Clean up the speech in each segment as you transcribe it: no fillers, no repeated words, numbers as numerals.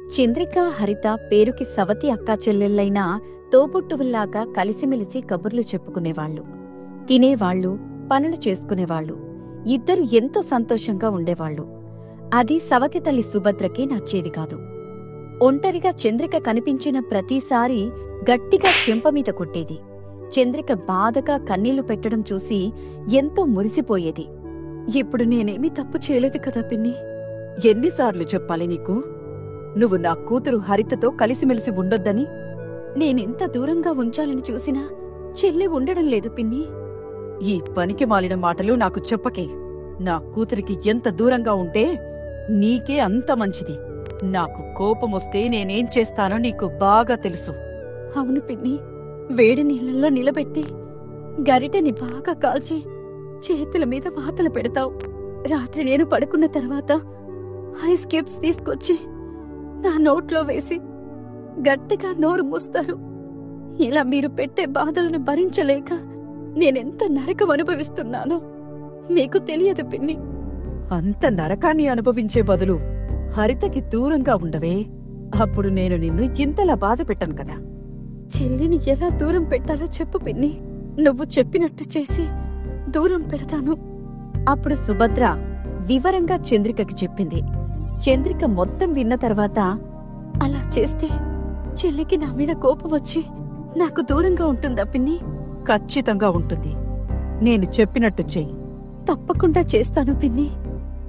చంద్రిక, హరిత పేరుకి సవతి అక్కా చెల్లెళ్ళైనా తోబుట్టువుల్లాగా కలిసిమెలిసి కబుర్లు చెప్పుకునేవాళ్లు, తినేవాళ్లు, పనులు చేసుకునేవాళ్లు. ఇద్దరు ఎంతో సంతోషంగా ఉండేవాళ్లు. అది సవతి తల్లి సుభద్రకి నచ్చేది కాదు. ఒంటరిగా చంద్రిక కనిపించిన ప్రతిసారీ గట్టిగా చెంపమీద కొట్టేది. చంద్రిక బాధగా కన్నీళ్లు పెట్టడం చూసి ఎంతో మురిసిపోయేది. ఇప్పుడు నేనేమీ తప్పు చేయలేదు కదా పిన్ని. ఎన్నిసార్లు చెప్పాలి నీకు, నువ్వు నా కూతురు హరితతో కలిసిమెలిసి ఉండొద్దని? నేనెంత దూరంగా ఉంచాలని చూసినా చెల్లె ఉండడం లేదు పిన్ని. ఈ పనికి మాలిన మాటలు నాకు చెప్పకే. నా కూతురికి ఎంత దూరంగా ఉంటే నీకే అంత మంచిది. నాకు కోపమొస్తే నేనేం చేస్తానో నీకు బాగా తెలుసు. అవును పిన్ని, వేడి నీళ్ళల్లో నిలబెట్టి గరిటెని బాగా కాల్చి చేతుల మీద వాతలు పెడతావు. రాత్రి నేను పడుకున్న తర్వాత ఐస్ క్యూబ్స్ తీసుకొచ్చి నా నోట్లో వేసి గట్టిగా నోరు మూస్తారు. ఇలా మీరు పెట్టే బాధలను భరించలేక నేనెంత నరకం అనుభవిస్తున్నానో మీకు తెలియదు పిన్ని. అంత నరకాన్ని అనుభవించే బదులు హరితకి దూరంగా ఉండవే. అప్పుడు నేను నిన్ను ఇంతలా బాధ పెట్టను కదా. చెల్లిని ఎలా దూరం పెట్టాలో చెప్పు పిన్ని. నువ్వు చెప్పినట్టు చేసి దూరం పెడతాను. అప్పుడు సుభద్ర వివరంగా చంద్రికకి చెప్పింది. చంద్రిక మొత్తం విన్న తర్వాత, అలా చేస్తే చెల్లికి నా మీద కోపం వచ్చి నాకు దూరంగా ఉంటుందా పిన్ని? ఖచ్చితంగా ఉంటుంది. నేను చెప్పినట్టు చెయ్యి. తప్పకుండా చేస్తాను పిన్ని.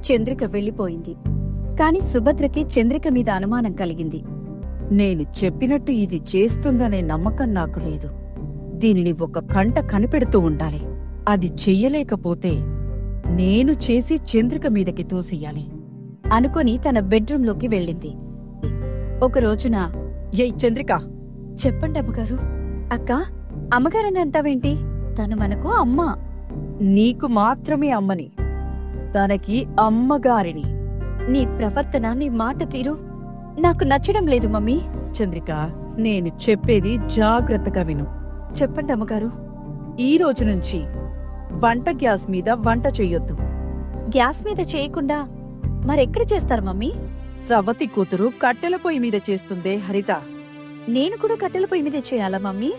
చంద్రిక వెళ్ళిపోయింది. కాని సుభద్రకి చంద్రిక మీద అనుమానం కలిగింది. నేను చెప్పినట్టు ఇది చేస్తుందనే నమ్మకం నాకు లేదు. దీనిని ఒక కంట కనిపెడుతూ ఉండాలి. అది చెయ్యలేకపోతే నేను చేసి చంద్రిక మీదకి తోసెయ్యాలి అనుకొని తన బెడ్రూంలోకి వెళ్ళింది. ఒకరోజున, ఏయ్ చంద్రిక! చెప్పండి అమ్మగారు. అక్కా, అమ్మగారని అంటావేంటి? తను మనకు అమ్మ. నీకు మాత్రమే అమ్మని, తనకి అమ్మగారిని. నీ ప్రవర్తన, నీ మాట తీరు నాకు నచ్చడం లేదు మమ్మీ. చంద్రిక, నేను చెప్పేది జాగ్రత్తగా విను. చెప్పండి అమ్మగారు. ఈ రోజు నుంచి వంట గ్యాస్ మీద వంట చెయ్యొద్దు. గ్యాస్ మీద చేయకుండా మరెక్కడ చేస్తారు మమ్మీ? సవతి కూతురు కట్టెల పొయ్యి మీద చేస్తుందే హరిత. నేను కూడా కట్టెల పొయ్యి మీదే చేయాలా మమ్మీ?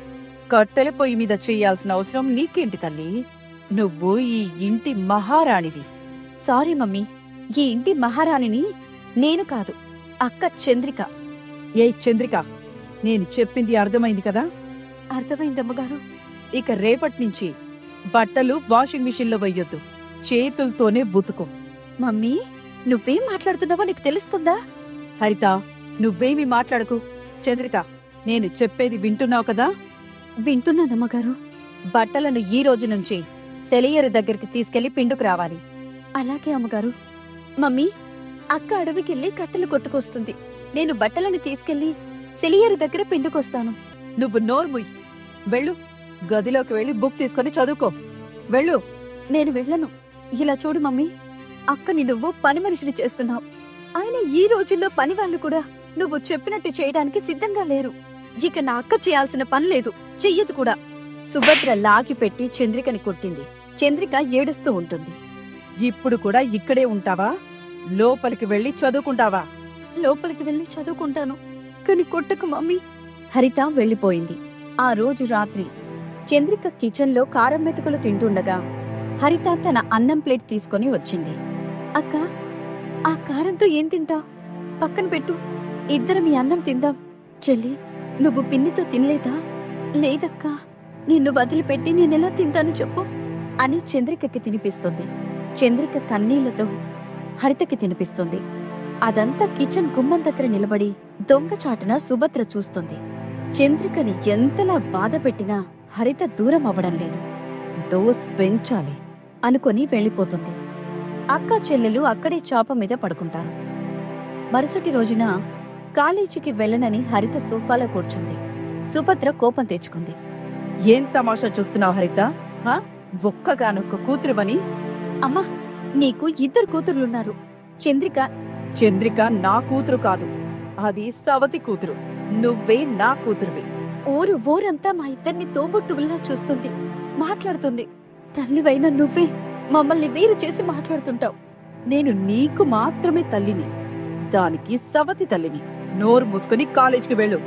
కట్టెల పొయ్యి మీద చెయ్యాల్సిన అవసరం నీకేంటి తల్లి? నువ్వు ఈ ఇంటి మహారాణివి. సారీ మమ్మీ, ఈ ఇంటి మహారాణిని నేను కాదు, అక్క చంద్రిక. ఏయ్ చంద్రిక, నేను చెప్పింది అర్థమైంది కదా? అర్థమైందమ్మగారు. ఇక రేపట్నుంచి బట్టలు వాషింగ్ మిషన్లో వెయ్యొద్దు, చేతులతోనే ఉతుకో. మమ్మీ, నువ్వేం మాట్లాడుతున్నావో నీకు తెలుస్తుందా? హరిత, నువ్వేమీ మాట్లాడకు. చంద్రిక, నేను చెప్పేది వింటున్నావు కదా? వింటున్నానమ్మగారు. బట్టలను ఈ రోజు నుంచి సెలయేరు దగ్గరికి తీసుకెళ్లి పిండుకు రావాలి. అలాగే అమ్మగారు. మమ్మీ, అక్క అడవికెళ్ళి కట్టెలు కొట్టుకొస్తుంది. నేను బట్టలను తీసుకెళ్లి సెలయేరు దగ్గర పిండుకొస్తాను. నువ్వు నోర్ముయ్. వెళ్ళు, గదిలోకి వెళ్ళి బుక్ తీసుకొని చదువుకో. వెళ్ళు. నేను వెళ్ళను. ఇలా చూడు మమ్మీ, అక్కని నువ్వు పని మనిషిని చేస్తున్నావు. ఆయన ఈ రోజుల్లో పనివాళ్లు కూడా నువ్వు చెప్పినట్టు చేయడానికి సిద్ధంగా లేరు. ఇక నా అక్క చేయాల్సిన పని లేదు, చెయ్యదు కూడా. సుభద్ర లాగిపెట్టి చంద్రికని కొట్టింది. చంద్రిక ఏడుస్తూ ఉంటుంది. ఇప్పుడు కూడా ఇక్కడే ఉంటావా? లోపలికి వెళ్ళి చదువుకుంటావా? లోపలికి వెళ్ళి చదువుకుంటాను, కాని కొట్టకు మమ్మీ. హరిత వెళ్ళిపోయింది. ఆ రోజు రాత్రి చంద్రిక కిచెన్లో కారం మెతుకులు తింటుండగా హరిత తన అన్నం ప్లేట్ తీసుకొని వచ్చింది. అక్క, ఆ కారంతో ఏం తింటా? పక్కన పెట్టు, ఇద్దరం ఈ అన్నం తిందాం. చెల్లి, నువ్వు పిన్నితో తినలేదా? లేదక్కా, నిన్ను వదిలిపెట్టి నేనెలా తింటాను చెప్పు అని చంద్రికకి తినిపిస్తుంది. చంద్రిక కన్నీళ్లతో హరితకి తినిపిస్తుంది. అదంతా కిచెన్ గుమ్మం దగ్గర నిలబడి దొంగచాటున సుభద్ర చూస్తుంది. చంద్రికని ఎంతలా బాధ పెట్టినా హరిత దూరం అవ్వడం లేదు. డోస్ పెంచాలి అనుకొని వెళ్ళిపోతుంది. అక్కా చెల్లెలు అక్కడే చాప మీద పడుకుంటారు. మరుసటి రోజున కాలేజీకి వెళ్ళనని హరిత సోఫాలో కూర్చుంది. సుభద్ర కోపం తెచ్చుకుంది. ఏం తమాషా చూస్తున్నావు హరిత? ఒక్కగానొక్క కూతురువని? అమ్మా, నీకు ఇద్దరు కూతుర్లున్నారు. చంద్రిక నా కూతురు కాదు, అది సవతి కూతురు. నువ్వే నా కూతురువి. ఊరంతా మా ఇద్దరిని తోబుట్టువుల్లా చూస్తుంది, మాట్లాడుతుంది. తల్లివైన నువ్వే మమ్మల్ని వేరు చేసి మాట్లాడుతుంటావు. నేను నీకు మాత్రమే తల్లిని, దానికి సవతి తల్లిని. నోరు మూసుకొని కాలేజ్కి వెళ్ళు.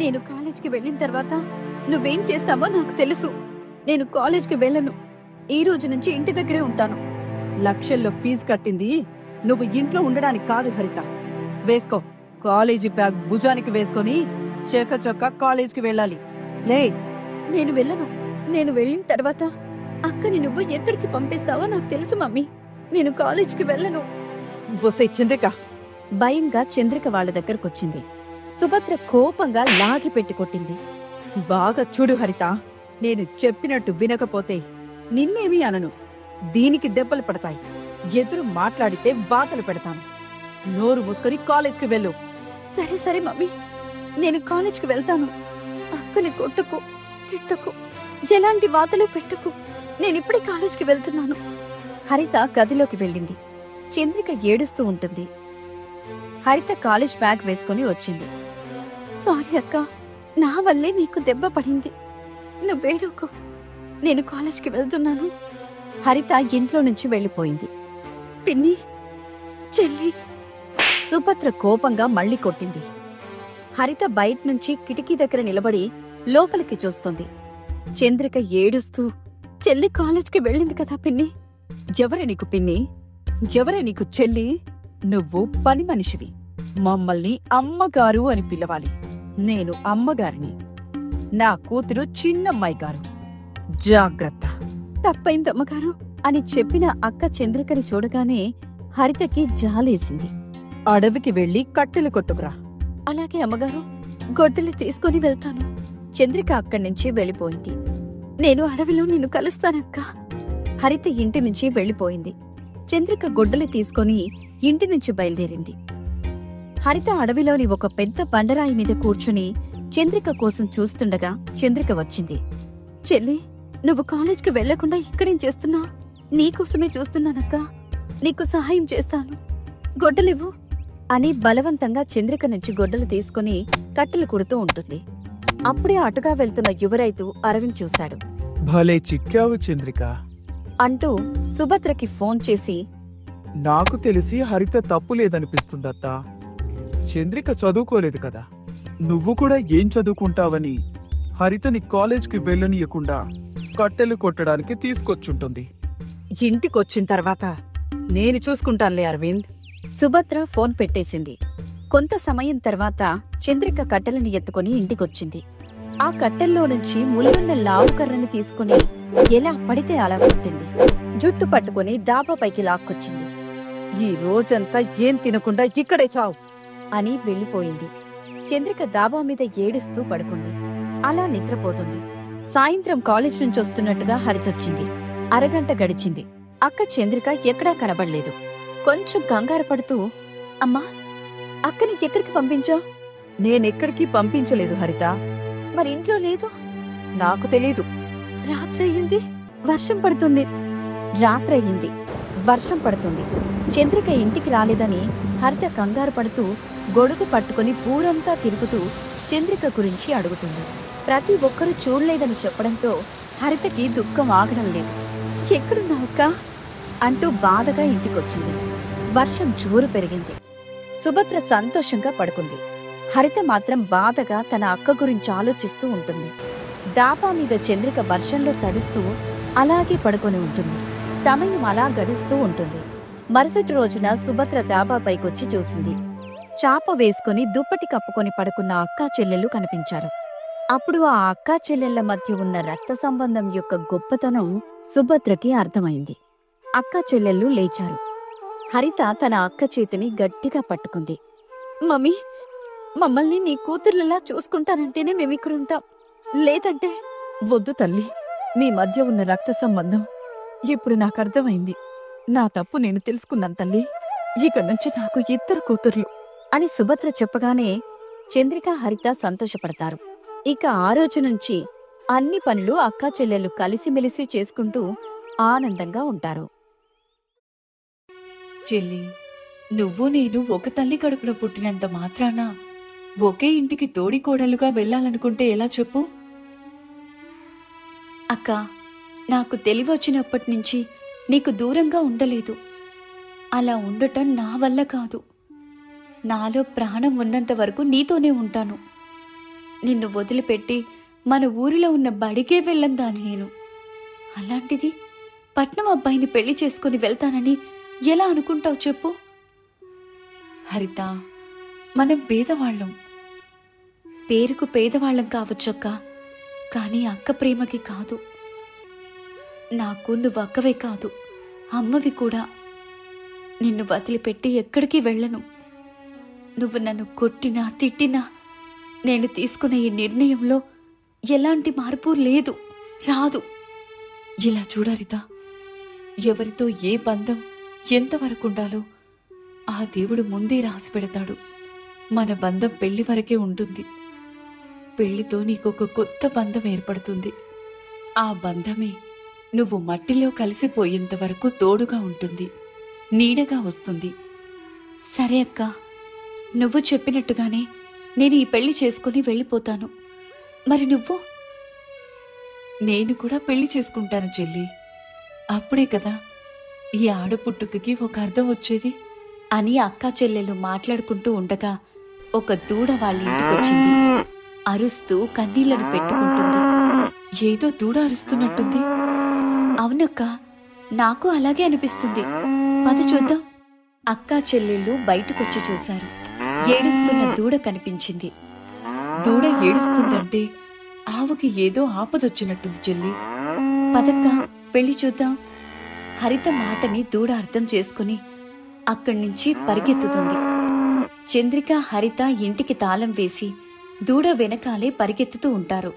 నేను కాలేజ్కి వెళ్ళిన తర్వాత నువ్వేం చేస్తావో నాకు తెలుసు. నేను కాలేజ్కి వెళ్ళను. ఈ రోజు నుంచి ఇంటి దగ్గరే ఉంటాను. లక్షల్లో ఫీజు కట్టింది నువ్వు ఇంట్లో ఉండడానికి కాదు హరిత. వేసుకో, కాలేజీ బ్యాగ్ భుజానికి వేసుకొని చక్క కాలేజ్కి వెళ్ళాలి. లే. నేను వెళ్ళను. నేను వెళ్ళిన తర్వాత అక్కని నువ్వు ఎక్కడికి పంపిస్తావో నాకు తెలుసు మమ్మీ. నేను కాలేజ్కి వెళ్ళను. వసే చంద్రిక. భయంగా చంద్రిక వాళ్ళ దగ్గరకొచ్చింది. సుభద్ర కోపంగా లాగి పెట్టి కొట్టింది. బాగా చూడు హరిత, నేను చెప్పినట్టు వినకపోతే నిన్నేమీ అనను. దీనికి దెబ్బలు పడతాయి. ఎదురు మాట్లాడితే వాతలు పెడతాను. నోరు మూసుకొని కాలేజ్కి వెళ్ళు. సరే సరే మమ్మీ, నేను కాలేజ్కి వెళ్తాను. అక్కని కొట్టుకు, తిట్టకు, ఎలాంటి వాతలు పెట్టకు. నేనిప్పుడే కాలేజ్కి వెళ్తున్నాను. హరిత గదిలోకి వెళ్ళింది. చంద్రిక ఏడుస్తూ ఉంటుంది. హరిత కాలేజ్ బ్యాగ్ వేసుకుని వచ్చింది. సారీ అక్క, నా వల్లే నీకు దెబ్బ పడింది. నువ్వేడుకో, నేను కాలేజ్కి వెళ్తున్నాను. హరిత ఇంట్లో నుంచి వెళ్ళిపోయింది. పిన్ని, చెల్లి. సుభద్ర కోపంగా మళ్ళీ కొట్టింది. హరిత బయట్నుంచి కిటికీ దగ్గర నిలబడి లోపలికి చూస్తుంది. చంద్రిక ఏడుస్తూ, చెల్లి కాలేజ్కి వెళ్ళింది కదా పిన్ని. ఎవరే నీకు పిన్ని? ఎవరే నీకు చెల్లి? నువ్వు పని మనిషివి. మమ్మల్ని అమ్మగారు అని పిలవాలి. నేను అమ్మగారిని. నా కూతురు చిన్నమ్మాయి గారు. జాగ్రత్త. తప్పైందమ్మగారు అని చెప్పిన అక్క చంద్రికని చూడగానే హరితకి జాలేసింది. అడవికి వెళ్లి కట్టెలు కొట్టుకురా. అలాగే అమ్మగారు, గొడ్డలి తీసుకొని వెళ్తాను. చంద్రిక అక్కడ్నుంచి వెళ్ళిపోయింది. నేను అడవిలో నిన్ను కలుస్తానక్క. హరిత ఇంటి నుంచి వెళ్ళిపోయింది. చంద్రిక గొడ్డలి తీసుకొని ఇంటి నుంచి బయలుదేరింది. హరిత అడవిలోని ఒక పెద్ద బండరాయి మీద కూర్చుని చంద్రిక కోసం చూస్తుండగా చంద్రిక వచ్చింది. చెల్లి, నువ్వు కాలేజ్కి వెళ్లకుండా ఇక్కడేం చేస్తున్నా? నీకోసమే చూస్తున్నానక్క. నీకు సహాయం చేస్తాను, గొడ్డలివ్వు అని బలవంతంగా చంద్రిక నుంచి గొడ్డలు తీసుకుని కట్టెలు కుడుతూ ఉంటుంది. అప్పుడే అటుగా వెళ్తున్న యువరైతు అరవింద్ చూశాడు. భలే చిక్కావు చంద్రిక అంటూ సుభద్రకి ఫోన్ చేసి, నాకు తెలిసి హరిత తప్పు లేదనిపిస్తుందత్తా. చంద్రిక చదువుకోలేదు కదా, నువ్వు కూడా ఏం చదువుకుంటావని హరితని కాలేజ్కి వెళ్ళనీయకుండా కట్టెలు కొట్టడానికి తీసుకొచ్చుంటుంది. ఇంటికొచ్చిన తర్వాత నేను చూసుకుంటానులే అరవింద్. సుభద్ర ఫోన్ పెట్టేసింది. కొంత సమయం తర్వాత చంద్రిక కట్టెలని ఎత్తుకుని ఇంటికొచ్చింది. ఆ కట్టెల్లో నుంచి ములుగున్న లావు కర్రని తీసుకుని ఎలా పడితే అలా కొట్టింది. జుట్టు పట్టుకుని డాబాపైకి లాక్కొచ్చింది. ఈ రోజంతా ఏం తినకుండా ఇక్కడే చావు అని వెళ్ళిపోయింది. చంద్రిక డాబా మీద ఏడుస్తూ పడుకుంది. అలా నిద్రపోతుంది. సాయంత్రం కాలేజ్ నుంచి వస్తున్నట్టుగా హరితొచ్చింది. అరగంట గడిచింది. అక్క చంద్రిక ఎక్కడా కనబడలేదు. కొంచెం కంగారు పడుతూ, అమ్మా, అక్కని ఎక్కడికి పంపించావు? నేనెక్కడికి పంపించలేదు హరిత. మరి ఇంట్లో లేదు? నాకు తెలీదు. రాత్రయింది, వర్షం పడుతుంది. రాత్రయింది, వర్షం పడుతుంది. చంద్రిక ఇంటికి రాలేదని హరిత కంగారు పడుతూ గొడుగు పట్టుకుని ఊరంతా తిరుగుతూ చంద్రిక గురించి అడుగుతుంది. ప్రతి ఒక్కరూ చూడలేదని చెప్పడంతో హరితకి దుఃఖం ఆగడం లేదు. ఎక్కడున్నావక్క అంటూ బాధగా ఇంటికొచ్చింది. వర్షం జోరు పెరిగింది. సుభద్ర సంతోషంగా పడుకుంది. హరిత మాత్రం బాధగా తన అక్క గురించి ఆలోచిస్తూ ఉంటుంది. డాబా మీద చంద్రిక వర్షంలో తడుస్తూ అలాగే పడుకొని ఉంటుంది. సమయం అలా గడుస్తూ ఉంటుంది. మరుసటి రోజున సుభద్ర డాబాపైకొచ్చి చూసింది. చాప వేసుకుని దుప్పటి కప్పుకొని పడుకున్న అక్కా చెల్లెళ్ళు కనిపించారు. అప్పుడు ఆ అక్కా చెల్లెళ్ల మధ్య ఉన్న రక్త సంబంధం యొక్క గొప్పతనం సుభద్రకి అర్థమైంది. అక్కా చెల్లెళ్ళు లేచారు. హరిత తన అక్క చేతిని గట్టిగా పట్టుకుంది. మమ్మీ, మమ్మల్ని నీ కూతుర్లలా చూసుకుంటానంటేనే మేమిక్కడుంటాం, లేదంటే. వద్దు తల్లి, మీ మధ్య ఉన్న రక్త సంబంధం ఇప్పుడు నాకర్థమైంది. నా తప్పు నేను తెలుసుకున్నాను తల్లి. ఇక నుంచి నాకు 2 కూతుర్లు అని సుభద్ర చెప్పగానే చంద్రిక, హరిత సంతోషపడతారు. ఇక ఆ రోజు నుంచి అన్ని పనులు అక్కా చెల్లెళ్ళు కలిసిమెలిసి చేసుకుంటూ ఆనందంగా ఉంటారు. చెల్లి, నువ్వు నేను ఒక తల్లి కడుపున పుట్టినంత మాత్రాన ఒకే ఇంటికి తోడికోడలుగా వెళ్ళాలనుకుంటే ఎలా చెప్పు? అక్కా, నాకు తెలివొచ్చినప్పటినుంచి నీకు దూరంగా ఉండలేదు. అలా ఉండటం నా వల్ల కాదు. నాలో ప్రాణం ఉన్నంత వరకు నీతోనే ఉంటాను. నిన్ను వదిలిపెట్టి మన ఊరిలో ఉన్న బడికే వెళ్ళందాను నేను. అలాంటిది పట్నం అబ్బాయిని పెళ్లి చేసుకుని వెళ్తానని ఎలా అనుకుంటావు చెప్పు? హరిత, మనం పేదవాళ్ళం. పేరుకు పేదవాళ్ళం కావచ్చక్క, కానీ అక్క ప్రేమకి కాదు. నాకు నువ్వు అక్కవే కాదు, అమ్మవి కూడా. నిన్ను వదిలిపెట్టి ఎక్కడికి వెళ్ళను. నువ్వు నన్ను కొట్టినా తిట్టినా నేను తీసుకున్న ఈ నిర్ణయంలో ఎలాంటి మార్పు లేదు, రాదు. ఇలా చూడరిత, ఎవరితో ఏ బంధం ఎంతవరకు ఉండాలో ఆ దేవుడు ముందే రాసి పెడతాడు. మన బంధం పెళ్లి వరకే ఉంటుంది. పెళ్లితో నీకొక కొత్త బంధం ఏర్పడుతుంది. ఆ బంధమే నువ్వు మట్టిలో కలిసిపోయేంత వరకు తోడుగా ఉంటుంది, నీడగా వస్తుంది. సరే అక్క, నువ్వు చెప్పినట్టుగానే నేను ఈ పెళ్లి చేసుకుని వెళ్ళిపోతాను. మరి నువ్వు? నేను కూడా పెళ్లి చేసుకుంటాను చెల్లి. అప్పుడే కదా ఈ ఆడపుట్టుకకి ఒక అర్థం వచ్చేది అని అక్కా చెల్లెలు మాట్లాడుకుంటూ ఉండగా ఒక దూడ వాళ్ళ ఇంటికొచ్చింది. అరుస్తూ కన్నీళ్లను పెట్టుకుంటుంది. ఏదో దూడ అరుస్తున్నట్టుంది. అవునక్క, నాకు అలాగే అనిపిస్తుంది. పద చూద్దాం. అక్కా చెల్లెళ్ళు బయటకొచ్చి చూశారు. ఏడుస్తున్న దూడ కనిపించింది. దూడ ఏడుస్తుందంటే ఆవుకి ఏదో ఆపదొచ్చినట్టుంది చెల్లి. పదక్క, పెళ్లి చూద్దాం. హరిత మాటని దూడ అర్థం చేసుకుని అక్కడి నుంచి పరిగెత్తుతుంది. చంద్రిక, హరిత ఇంటికి తాళం వేసి దూడ వెనకాలే పరిగెత్తుతూ ఉంటారు.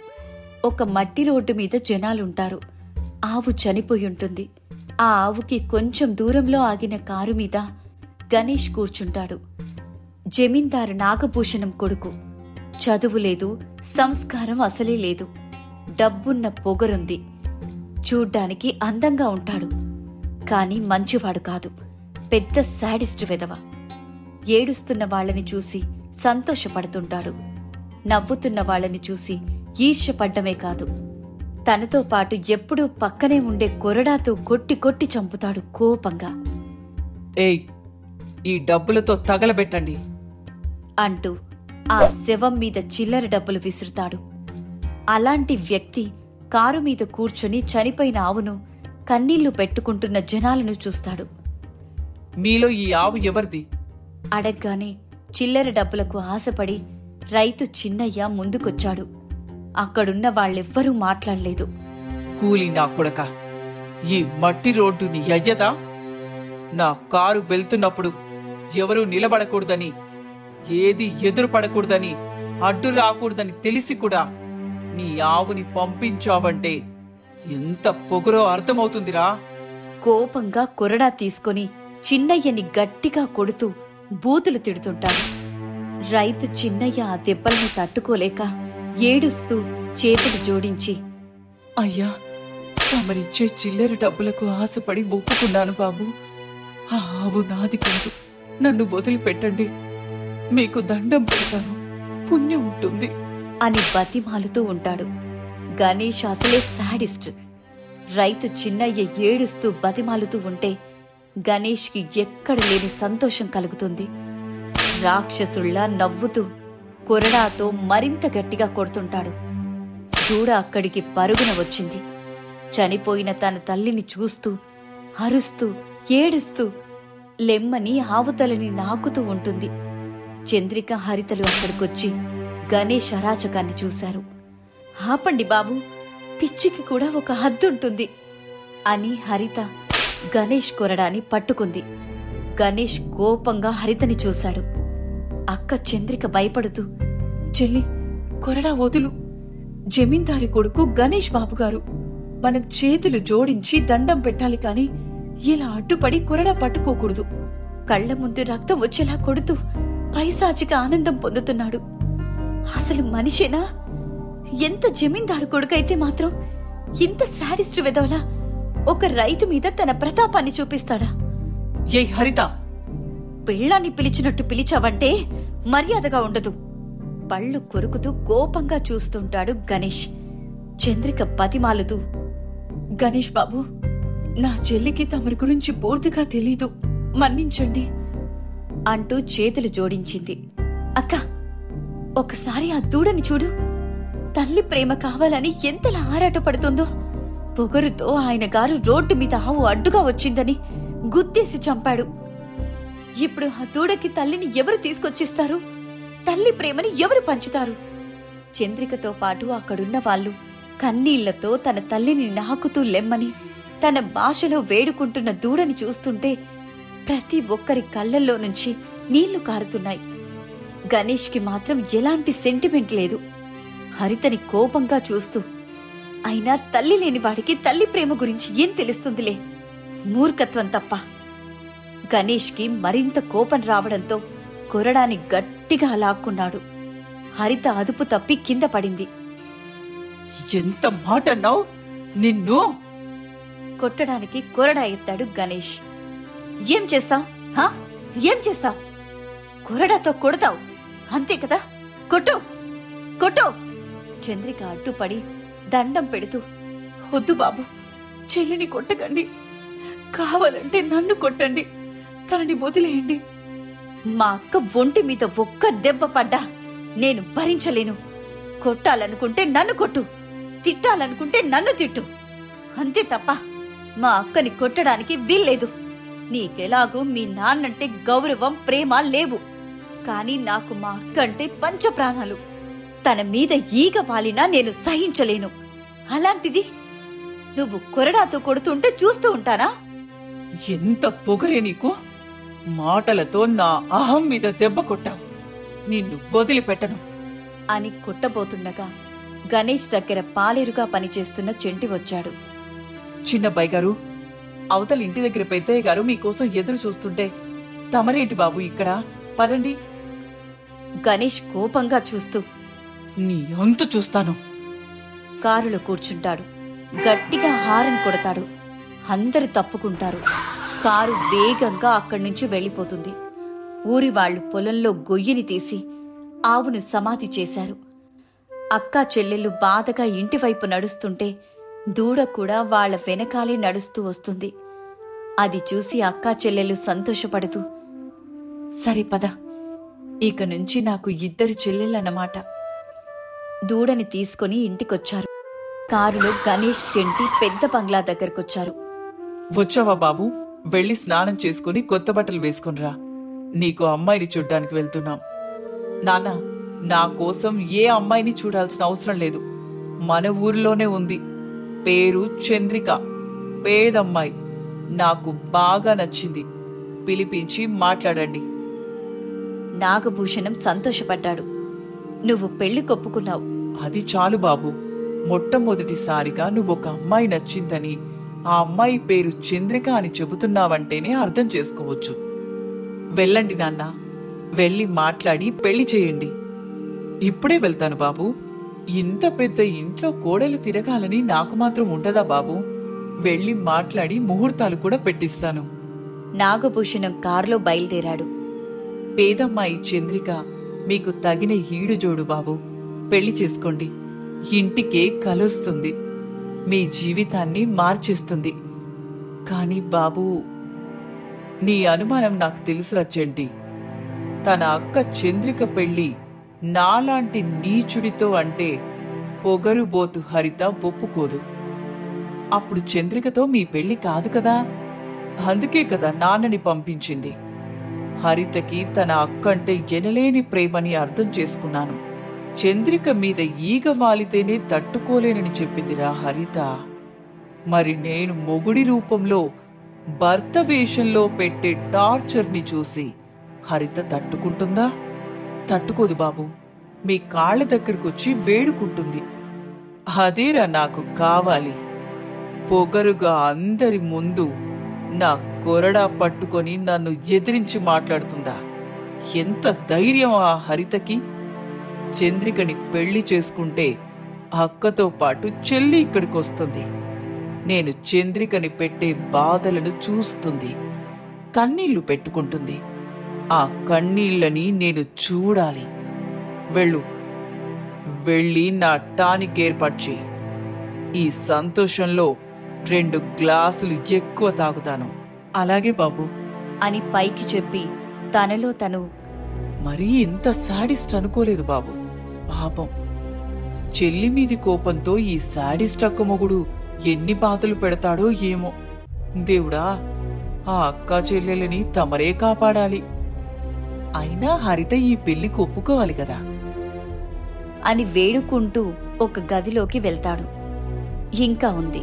ఒక మట్టి రోడ్డు మీద జనాలుంటారు. ఆవు చనిపోయి ఉంటుంది. ఆ ఆవుకి కొంచెం దూరంలో ఆగిన కారు మీద గణేష్ కూర్చుంటాడు. జమీందారు నాగభూషణం కొడుకు. చదువు లేదు, సంస్కారం అసలే లేదు. డబ్బున్న పొగరుంది. చూడ్డానికి అందంగా ఉంటాడు, కాని మంచివాడు కాదు. పెద్ద శాడిస్ట్ వెధవ. ఏడుస్తున్న వాళ్ళని చూసి సంతోషపడుతుంటాడు. నవ్వుతున్న వాళ్ళని చూసి ఈర్ష్యపడ్డమే కాదు, తనతో పాటు ఎప్పుడూ పక్కనే ఉండే కొరడాతో కొట్టి కొట్టి చంపుతాడు కోపంగా. ఏయ్, ఈ డబ్బులతో తగలబెట్టండి అంటూ ఆ శవం మీద చిల్లర డబ్బులు విసురుతాడు. అలాంటి వ్యక్తి కారు మీద కూర్చొని చనిపోయిన ఆవును కన్నీళ్లు పెట్టుకుంటున్న జనాలను చూస్తాడు. మీలో ఈ ఆవు ఎవరిది? అడగ్గానే చిల్లర డబ్బులకు ఆశపడి రైతు చిన్నయ్య ముందుకొచ్చాడు. అక్కడున్న వాళ్ళెవ్వరూ మాట్లాడలేదు. కూలి నా కొడక, ఈ మట్టి రోడ్డు నీ అయ్యదా? నా కారు వెళ్తున్నప్పుడు ఎవరూ నిలబడకూడదని, ఏది ఎదురు పడకూడదని, అడ్డు రాకూడదని తెలిసి కూడా నీ ఆవుని పంపించావంటే ఎంత పొగరో అర్థమవుతుందిరా. కోపంగా కొరడా తీసుకొని చిన్నయ్యని గట్టిగా కొడుతూ బూతులు తిడుతుంటాడు. రైతు చిన్నయ్య ఆ దెబ్బల్ని తట్టుకోలేక ఏడుస్తూ చేతులు జోడించి, అయ్యా, తమరిచ్చే చిల్లర డబ్బులకు ఆశపడి ఒప్పుకున్నాను బాబు. ఆ ఆవు నాది కాదు, నన్ను వదిలిపెట్టండి. మీకు దండం పెడతాను, పుణ్యం ఉంటుంది అని బతిమాలుతూ ఉంటాడు. గణేష్ అసలే శాడిస్ట్. రైతు చిన్నయ్య ఏడుస్తూ బతిమాలుతూ ఉంటే గణేష్కి ఎక్కడ లేని సంతోషం కలుగుతుంది. రాక్షసుల్లా నవ్వుతూ కొరడాతో మరింత గట్టిగా కొడుతుంటాడు. దూడ అక్కడికి పరుగున వచ్చింది. చనిపోయిన తన తల్లిని చూస్తూ అరుస్తూ ఏడుస్తూ లెమ్మని ఆవుతలని నాకుతూ ఉంటుంది. చంద్రిక, హరితలు అక్కడికొచ్చి గణేష్ అరాచకాన్ని చూశారు. ఆపండి బాబు, పిచ్చికి కూడా ఒక హద్దుంటుంది అని హరిత గణేష్ కొరడాని పట్టుకుంది. గణేష్ కోపంగా హరితని చూశాడు. అక్క చంద్రిక భయపడుతూ, చెల్లి, కొరడా వదులు. జమీందారి కొడుకు గణేష్ బాబుగారు. మనం చేతులు జోడించి దండం పెట్టాలి కాని ఇలా అడ్డుపడి కొరడా పట్టుకోకూడదు. కళ్ల ముందు రక్తం వచ్చేలా కొడుతూ పైశాచిక ఆనందం పొందుతున్నాడు. అసలు మనిషేనా? ఎంత జమీందారు కొడుకైతే మాత్రం ఇంత శాడిస్ట్ వెదవలా ఒక రైతు మీద తన ప్రతాపాన్ని చూపిస్తాడా? ఏ హరిత, పిల్లాన్ని పిలిచినట్టు పిలిచావంటే మర్యాదగా ఉండదు. పళ్ళు కొరుకుతూ కోపంగా చూస్తుంటాడు గణేష్. చంద్రిక బతిమాలుతూ, గణేష్ బాబు, నా చెల్లికి తమరి గురించి పూర్తిగా తెలీదు, మన్నించండి అంటూ చేతులు జోడించింది. అక్క, ఒకసారి ఆ దూడని చూడు. తల్లి ప్రేమ కావాలని ఎంతలా ఆరాటపడుతుందో. పొగరుతో ఆయన గారు రోడ్డు మీద ఆవు అడ్డుగా వచ్చిందని గుద్దేసి చంపాడు. ఇప్పుడు ఆ దూడకి తల్లిని ఎవరు తీసుకొచ్చిస్తారు? తల్లి ప్రేమని ఎవరు పంచుతారు? చంద్రికతో పాటు అక్కడున్న వాళ్ళు కన్నీళ్లతో తన తల్లిని నాకుతూ లెమ్మని తన భాషలో వేడుకుంటున్న దూడని చూస్తుంటే ప్రతి ఒక్కరి కళ్ళల్లో నుంచి నీళ్లు కారుతున్నాయి. గణేష్కి మాత్రం ఎలాంటి సెంటిమెంట్ లేదు. హరితని కోపంగా చూస్తూ, అయినా తల్లి లేని వాడికి తల్లి ప్రేమ గురించి ఏం తెలుస్తుందిలే, మూర్ఖత్వం తప్ప. గణేష్కి మరింత కోపం రావడంతో కొరడాని గట్టిగా లాక్కున్నాడు. హరిత అదుపు తప్పి కింద పడింది. ఎంత మాట అన్నావు! నిన్ను కొట్టడానికి కొరడా ఎత్తాడు గణేష్. ఏం చేస్తావ్? ఏం చేస్తావ్? కొరడాతో కొడతావు అంతే కదా? కొట్టు కొట్టు! చంద్రిక అడ్డుపడి దండం పెడుతూ, వద్దు బాబు, చెల్లిని కొట్టకండి. కావాలంటే నన్ను కొట్టండి, తనని వదిలేయండి. మా అక్క ఒంటి మీద ఒక్క దెబ్బ పడ్డా నేను భరించలేను. కొట్టాలనుకుంటే నన్ను కొట్టు, తిట్టాలనుకుంటే నన్ను తిట్టు, అంతే తప్ప మా అక్కని కొట్టడానికి వీల్లేదు. నీకెలాగూ మీ నాన్నంటే గౌరవం, ప్రేమ లేవు. కాని నాకు మా అక్క అంటే పంచప్రాణాలు. తన మీద ఈగ వాలినా నేను సహించలేను. అలాంటిది నువ్వు కొరడాతో కొడుతుంటే చూస్తూ ఉంటానా? ఎంత పొగరే నీకు! మాటలతో నా అహం మీద దెబ్బ కొట్టావు. నిన్ను వదిలిపెట్టను అని కొట్టబోతుండగా గణేష్ దగ్గర పాలేరుగా పనిచేస్తున్న చెంటి వచ్చాడు. చిన్నబ్బాయి గారు, అవతల ఇంటి దగ్గర పెద్దయ్య గారు మీకోసం ఎదురు చూస్తుంటే తమరేంటి బాబు ఇక్కడ? పదండి. గణేష్ కోపంగా చూస్తూ, నీ అంతు చూస్తాను. కారులో కూర్చుంటాడు. గట్టిగా హారన్ కొడతాడు. అందరూ తప్పుకుంటారు. కారు వేగంగా అక్కడి నుంచి వెళ్లిపోతుంది. ఊరి వాళ్లు పొలంలో గొయ్యిని తీసి ఆవును సమాధి చేశారు. అక్కా చెల్లెళ్ళు బాధగా ఇంటివైపు నడుస్తుంటే దూడ కూడా వాళ్ల వెనకాలే నడుస్తూ వస్తుంది. అది చూసి అక్కా చెల్లెళ్ళు సంతోషపడుతూ, సరే పద, ఇక నుంచి నాకు 2 చెల్లెళ్ళన్నమాట. దూడని తీసుకుని ఇంటికొచ్చారు. కారులో గణేష్, చెంటి పెద్ద బంగ్లా దగ్గరకొచ్చారు. వచ్చావా బాబు? వెళ్లి స్నానం చేసుకుని కొత్త బట్టలు వేసుకునిరా. నీకు అమ్మాయిని చూడ్డానికి వెళ్తున్నాం. నాన్న, నా కోసం ఏ అమ్మాయిని చూడాల్సిన అవసరం లేదు. మన ఊరిలోనే ఉంది. పేరు చంద్రిక, పేదమ్మాయి. నాకు బాగా నచ్చింది. పిలిపించి మాట్లాడండి. నాగభూషణం సంతోషపడ్డాడు. నువ్వు పెళ్లి కొప్పుకున్నావు. అది చాలు బాబు. మొట్టమొదటిసారిగా నువ్వొక అమ్మాయి నచ్చిందని, ఆ అమ్మాయి పేరు చంద్రిక అని చెబుతున్నావంటేనే అర్థం చేసుకోవచ్చు. వెళ్ళండి నాన్న, వెళ్ళి మాట్లాడి పెళ్లి చేయండి. ఇప్పుడే వెళ్తాను బాబు. ఇంత పెద్ద ఇంట్లో కోడలు తిరగాలని నాకు మాత్రం ఉండదా బాబు? వెళ్ళి మాట్లాడి ముహూర్తాలు కూడా పెట్టిస్తాను. నాగభూషణం కారులో బయలుదేరాడు. పేదమ్మాయి చంద్రిక మీకు తగిన ఈడుజోడు బాబు. పెళ్లి చేసుకోండి. ఇంటికే కలొస్తుంది. మీ జీవితాన్ని మార్చేస్తుంది. కాని బాబు, నీ అనుమానం నాకు తెలుసురా చెంటి. తన అక్క చంద్రిక పెళ్లి నాలాంటి నీచుడితో అంటే పొగరుబోతు హరిత ఒప్పుకోదు. అప్పుడు చంద్రికతో మీ పెళ్లి కాదు కదా. అందుకే కదా నాన్నని పంపించింది. హరితకి తన అక్కంటే ఎనలేని ప్రేమని అర్థం చేసుకున్నాను. చంద్రిక మీద ఈగ వాలితేనే తట్టుకోలేనని చెప్పిందిరా హరిత. మరి నేను మొగుడి రూపంలో భర్త వేషంలో పెట్టే టార్చర్ని చూసి హరిత తట్టుకుంటుందా? తట్టుకోదు బాబు. మీ కాళ్ల దగ్గరకొచ్చి వేడుకుంటుంది. అదేరా నాకు కావాలి. పొగరుగా అందరి ముందు నా కొరడా పట్టుకొని నన్ను ఎదిరించి మాట్లాడుతుందా? ఎంత ధైర్యం ఆ హరితకి! చంద్రికని పెళ్లి చేసుకుంటే అక్కతో పాటు చెల్లి ఇక్కడికొస్తుంది. నేను చంద్రికని పెట్టే బాధలను చూస్తుంది. కన్నీళ్లు పెట్టుకుంటుంది. ఆ కన్నీళ్లని నేను చూడాలి. వెళ్ళు, వెళ్ళి నా టానిక్ ఏర్పాటు చెయ్యి. ఈ సంతోషంలో 2 గ్లాసులు ఎక్కువ తాగుతాను. అలాగే బాబు అని పైకి చెప్పి తనలో తను మరీ ఇంత శాడిస్ట్ అనుకోలేదు బాబు. పాపం, చెల్లి మీది కోపంతో ఈ శాడిస్ట్ అక్క మొగుడు ఎన్ని బాధలు పెడతాడో ఏమో. దేవుడా, ఆ అక్కా చెల్లెలని తమరే కాపాడాలి. అయినా హరిత ఈ పెళ్లికి ఒప్పుకోవాలి కదా అని వేడుకుంటూ ఒక గదిలోకి వెళ్తాడు. ఇంకా ఉంది.